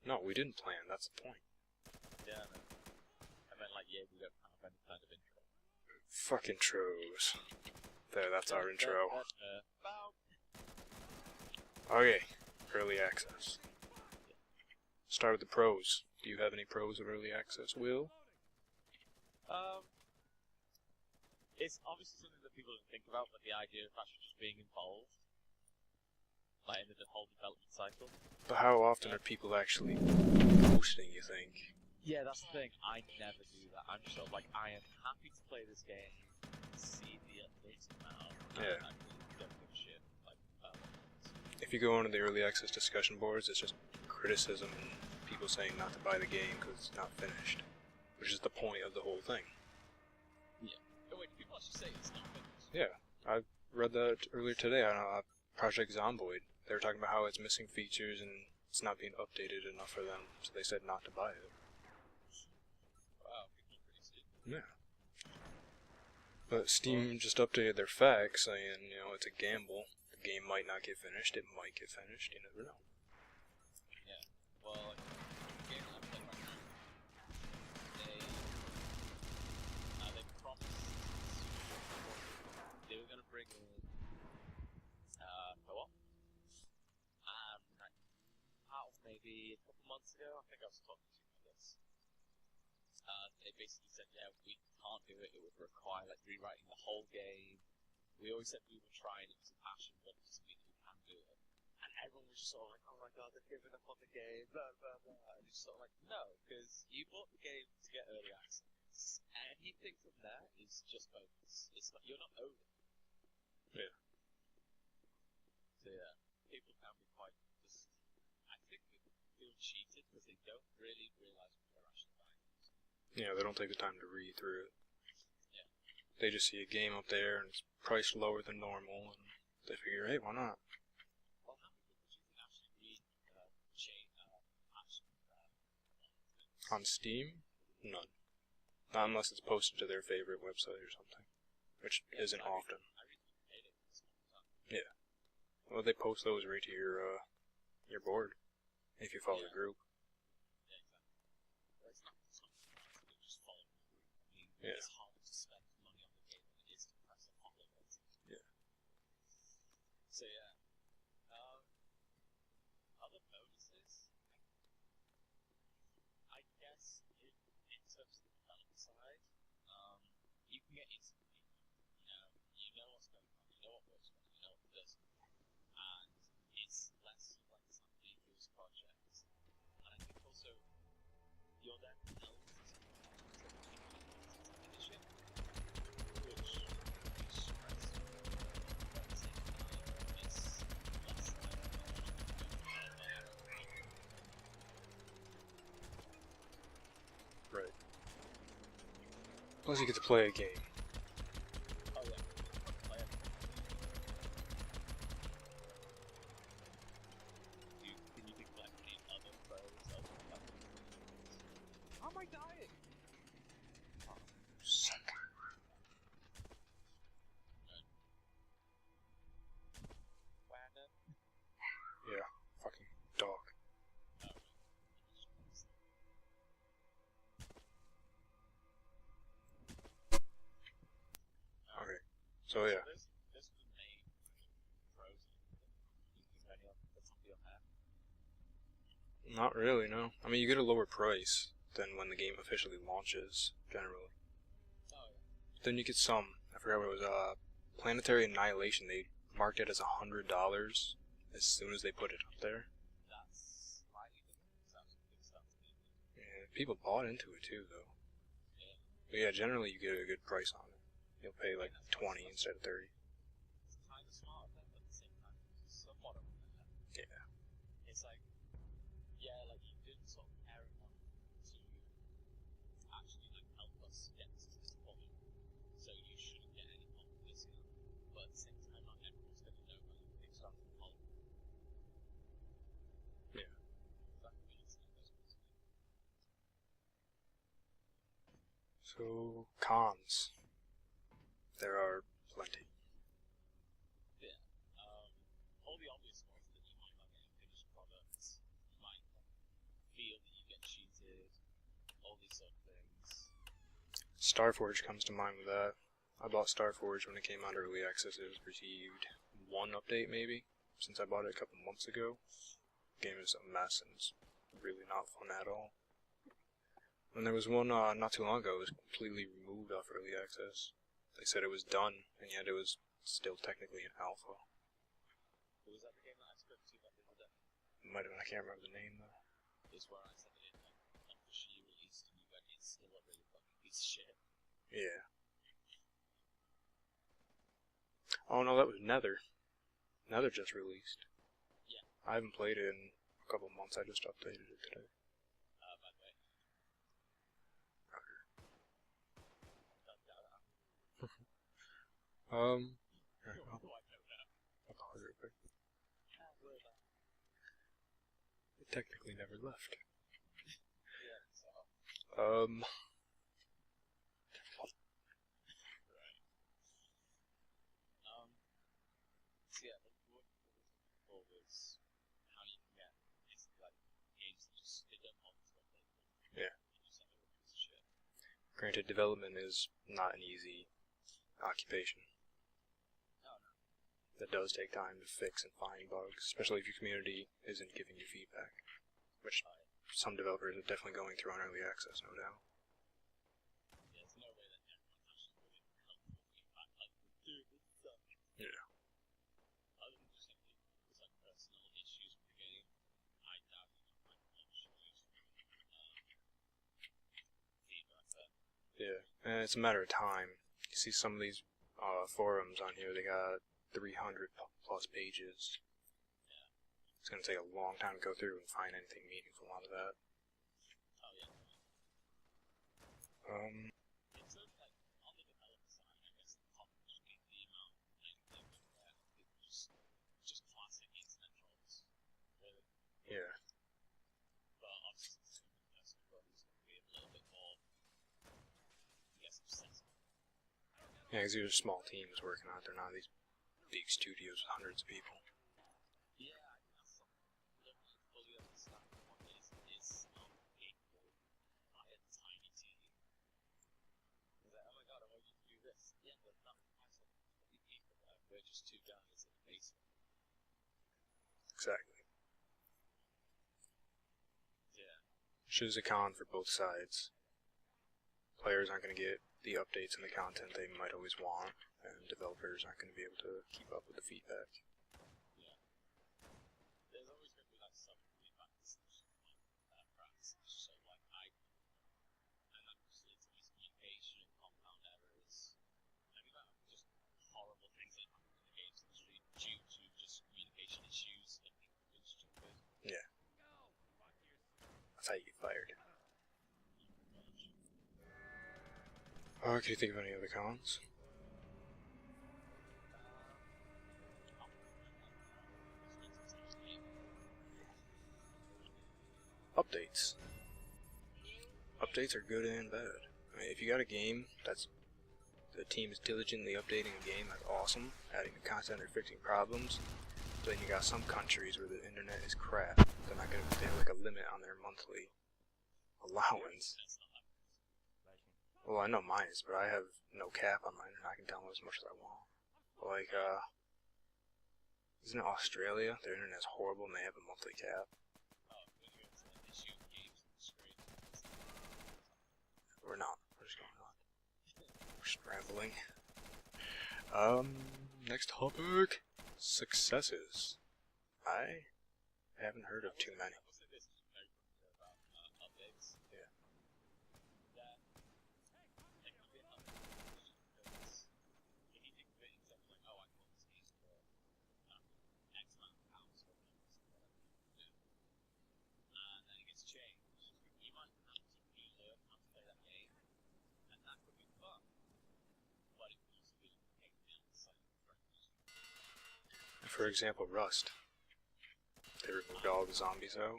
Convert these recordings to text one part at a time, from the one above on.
No, we didn't plan. That's the point. Yeah, no. I meant like, yeah, we don't have any kind of intro. Fucking intros. There, that's our intro. Okay, early access. Start with the pros. Do you have any pros of early access, Will? It's obviously something that people don't think about, but the idea of actually just being involved, like in the whole development cycle. But how often are people actually posting, you think? Yeah, that's the thing. I never do that. I'm just sort of like, I am happy to play this game, see the updates come out, Yeah. and I really don't give a shit. Like, If you go onto the early access discussion boards, it's just criticism and people saying not to buy the game because it's not finished. Which is the point of the whole thing. yeah. Oh wait, people actually say it's not finished? Yeah, I read that earlier today on Project Zomboid. They were talking about how it's missing features and it's not being updated enough for them, so they said not to buy it. Wow, people are pretty stupid. Yeah. But Steam just updated their facts saying, you know, it's a gamble. The game might not get finished, it might get finished, you never know. Yeah. Well, like, the game that I'm playing right now, they promised they were going to bring in co-op. Out maybe a couple months ago, I think I was talking to you about this. They basically said, yeah, we can't do it. It would require like rewriting the whole game. We always said we were trying. It was a passion, but it doesn't mean we can do it. And everyone was just sort of like, oh my god, they've given up on the game, blah blah blah. And it's sort of like, no, because you bought the game to get early access. Anything from there is just bonus. It's not, you're not owed it. Yeah. So yeah, people can be quite just. I think they feel cheated because they don't really realise what they're actually buying. Yeah, they don't take the time to read through it. Yeah. They just see a game up there and it's priced lower than normal, and they figure, hey, why not? Well, how many people do you can actually read On Steam? None. Not unless it's posted to their favorite website or something, which isn't often. Yeah. Well, they post those right to your board, if you follow the group. Yeah, exactly. Well, it's not just follow the group. I mean, Yeah. it's hard to spend money on the game than it is to press a follow button. Yeah. So yeah. Other bonuses, I guess in terms of the development side, you can get instant feedback. You know what's going on, you know what works well, you know what doesn't. And it's less like some ambiguous projects. And I think also you're then held to finish it, which is stressful. But at the same time, it's less than Right. Plus you get to play a game. oh yeah, play it. Can you think of like any other pros other than that? How am I dying? Wagner? Yeah, fucking dog. Okay, so yeah. This was the main pros. You think of any off the top of your head? Not really, no. I mean, you get a lower price than when the game officially launches, generally. Oh yeah. Then you get some, I forgot what it was, Planetary Annihilation, they marked it as $100 as soon as they put it up there. That's slightly different. Sounds good stuff to me. Yeah, people bought into it too, though. Yeah. But yeah, generally you get a good price on it. You'll pay like 20 instead of 30. It's kind of smart of them, but at the same time, it's somewhat unfair. Yeah. It's like, yeah, like you didn't sort of care enough to actually like help us get to this point, so you shouldn't get any more discount. But at the same time, not everyone's going to know how you Kickstarter from Holland. Yeah. That means that those ones. So, cons. There are plenty. Yeah. All the obvious ones that you might not get in finished products. You might feel these sort of things. Starforge comes to mind with that. I bought Starforge when it came out early access. It was received one update maybe, since I bought it a couple months ago. The game is a mess and it's really not fun at all. And there was one not too long ago. It was completely removed off early access. They said it was done, and yet it was still technically an alpha. Was that the game that I spoke to you about the other day? Might have been, I can't remember the name though. Is where I said it officially released and you went, it's still a really fucking piece of shit. Yeah. Oh no, that was Nether. Nether just released. Yeah. I haven't played it in a couple months. I just updated it today. By the way. Here, What do I know now? I'll pause real quick. It technically never left. Yeah, so. Right. So yeah, what was how you can get basically like games that just they don't want to update them. Yeah. You just have a piece of shit. Granted, development is not an easy occupation. No. That does take time to fix and find bugs, especially if your community isn't giving you feedback, which some developers are definitely going through on early access, no doubt. Yeah, there's no way that everyone's actually really helpful feedback. Like, dude, this sucks. Yeah. Other than just simply there's like personal issues with the game, I doubt you can find much useful feedback there. Yeah, and it's a matter of time. You see some of these forums on here, they got 300 plus pages. Yeah. It's going to take a long time to go through and find anything meaningful out of that. Oh yeah. It's like on the developer side, I guess the problem is the amount of things that people just classic internet trolls. Really. Yeah. But obviously the investment world is going to be a little bit more, I guess, obsessive. Yeah, because these are small teams working on it. They're not these big studios with hundreds of people. Yeah, I think that's something I don't really fully understand what is capable by a tiny team. It's like, oh my god, I want you to do this. Yeah, but not by some 20 people. We're just two guys in the basement. Exactly. Yeah. Which is a con for both sides. Players aren't going to get the updates and the content they might always want, and developers aren't going to be able to keep up with the feedback. Yeah. There's always going to be like some feedback decision like practices, so like and that just leads to miscommunication and compound errors. I mean, that just horrible things that happen in the games industry due to just communication issues and people being stupid. Yeah. That's how you get fired. Can you think of any other cons? Updates. Updates are good and bad. I mean, if you got a game that's the team is diligently updating a game, that's awesome, adding new content or fixing problems. But then you got some countries where the internet is crap. They have like a limit on their monthly allowance. Well, I know mine is, but I have no cap on mine, and I can download as much as I want. But like, isn't it Australia? Their internet's horrible, and they have a monthly cap. We're not. We're just going on. We're scrambling. Next topic. Successes. I haven't heard of too many. Yeah. For example, Rust. They removed all the zombies out.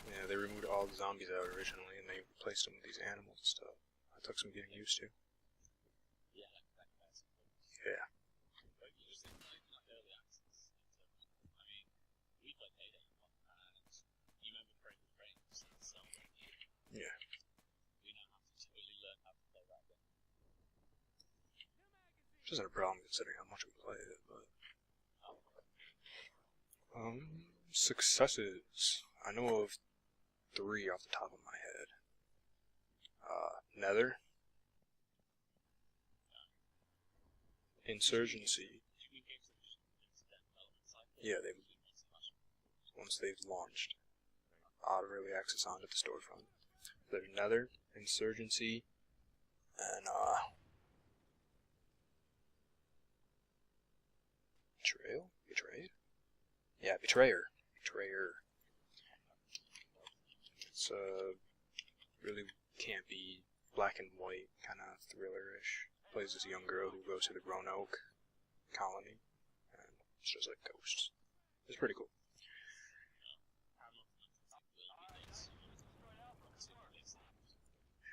Yeah, they removed all the zombies out originally, and they replaced them with these animals and stuff. That took some getting used to. Yeah. Yeah. But you just think like not early access in terms of, I mean, we played Payday and you remember frame to frame, so Which isn't a problem considering how much we play it, but... Successes. I know of 3 off the top of my head. Nether. Insurgency. Yeah, once they've launched out of early access onto the storefront. There's Nether, Insurgency, and Betrayal? Betrayed? Yeah, Betrayer. It's really campy, black and white, kind of thriller-ish. Plays as a young girl who goes to the Roanoke colony, and it's just like ghosts. It's pretty cool.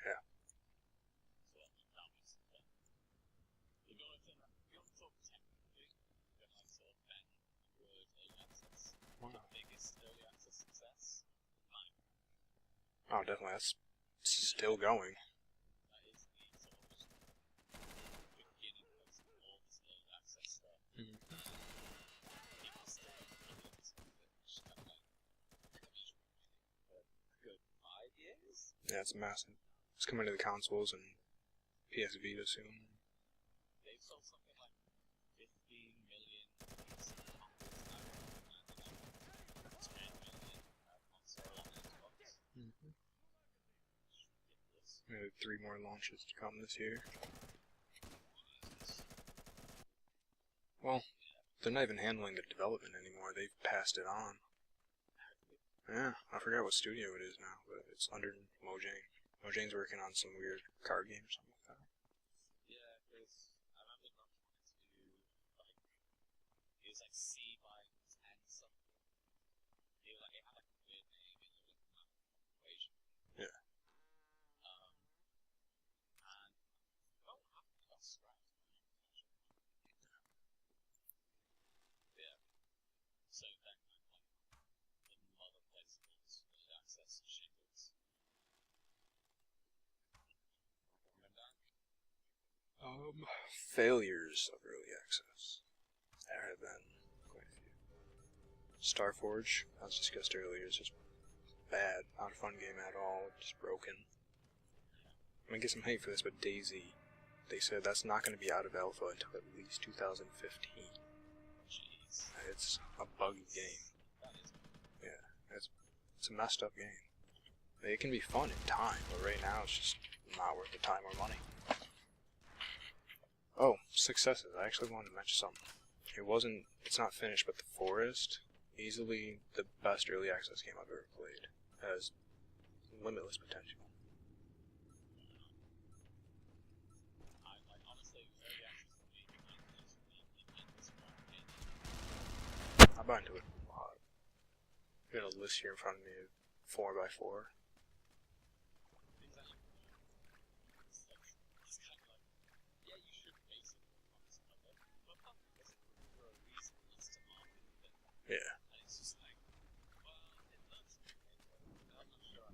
Yeah. Wow. Oh, definitely. That's still going. Yeah, it's massive. It's coming to the consoles and PS Vita soon. They've sold something like 15 million console on Xbox. Maybe 3 more launches to come this year. Well, they're not even handling the development anymore. They've passed it on. Yeah, I forgot what studio it is now, but it's under Mojang. Mojang's working on some weird card game or something like that. Yeah, because I remember not wanting to, like, it was like C by 10 something. It had like a weird name and it was like an equation. Yeah. And, oh, I got scrapped. Yeah. So then, the mother place was access shingles. Failures of early access. There have been quite a few. Starforge, as discussed earlier, is just bad. Not a fun game at all. Just broken. I'm gonna get some hate for this, but DayZ, they said that's not going to be out of alpha until at least 2015. Jeez. It's a buggy game. Yeah, it's a messed up game. It can be fun in time, but right now it's just not worth the time or money. Oh, successes. I actually wanted to mention something. It's not finished, but The Forest, easily the best early access game I've ever played. It has limitless potential. I buy into it a lot. I've got a list here in front of me of 4x4. Yeah. And it's just like, well, it looks okay, but I'm not sure.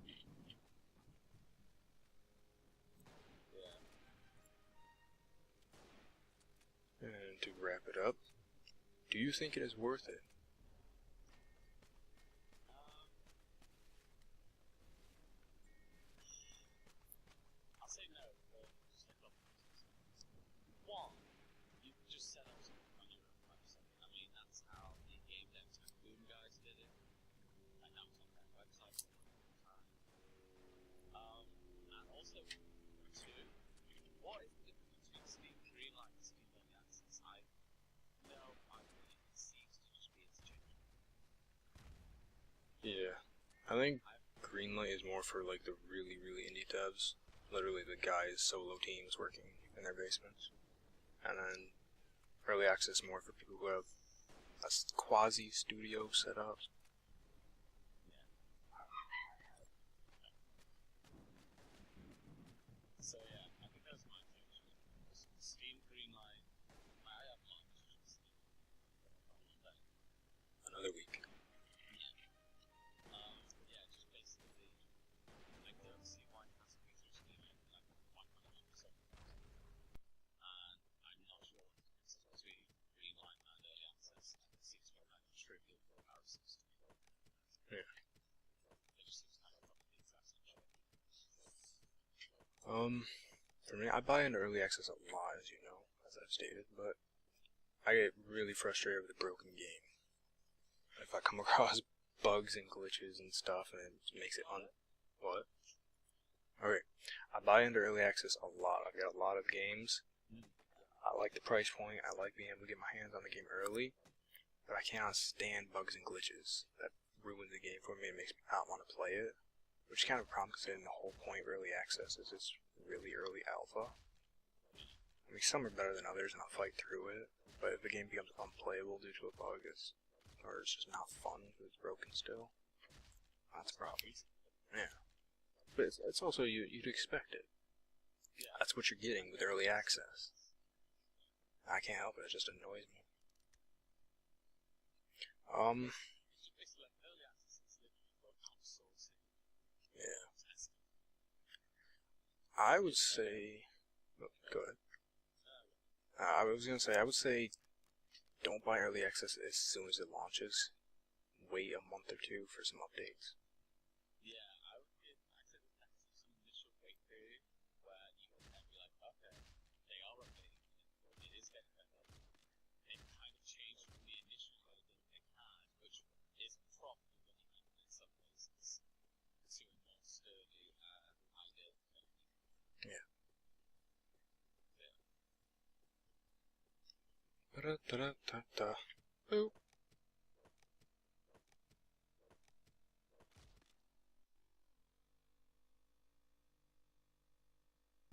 Yeah. And to wrap it up, do you think it is worth it? I'll say no, but just a couple reasons. One, you just set up something on your own website. I mean, that's how the Game Dev Tycoon guys did it. And that was on their website for a long time. And also, two, what is the difference between Steam Greenlight and Steam Early Access? I believe it seems to just be interchangeable. Yeah. I think Greenlight is more for like the really, really indie devs. Literally the guys, solo teams working in their basements. And then Early Access more for people who have a quasi-studio set up. So yeah, I think that's my take. Steam Greenlight, I have launched Steam. Another week. Yeah, just basically, like, don't see why it has to be through Steam, like, why can't it just be sold? And I'm not sure what For me, I buy into early access a lot, as you know, as I've stated, but I get really frustrated with a broken game. If I come across bugs and glitches and stuff, and it makes it what? Okay, I buy into early access a lot. I've got a lot of games. I like the price point. I like being able to get my hands on the game early, but I cannot stand bugs and glitches. That ruins the game for me and makes me not want to play it, which is kind of a problem considering the whole point of early access is it's really early alpha. I mean, some are better than others, and I'll fight through it, but if the game becomes unplayable due to a bug, or it's just not fun because it's broken still, that's a problem. Yeah. But it's also, you'd expect it. That's what you're getting with early access. I can't help it, it just annoys me. Yeah. I would say... Oh, go ahead. I would say don't buy early access as soon as it launches. Wait a month or two for some updates. Yeah, I would give access to some initial wait period where you can be like, okay, they are updating it is getting better. It kind of changed from the initial version it had, which is probably when you in some places to a more sturdy idea. Yeah. Da-da-da-da-da. Boop.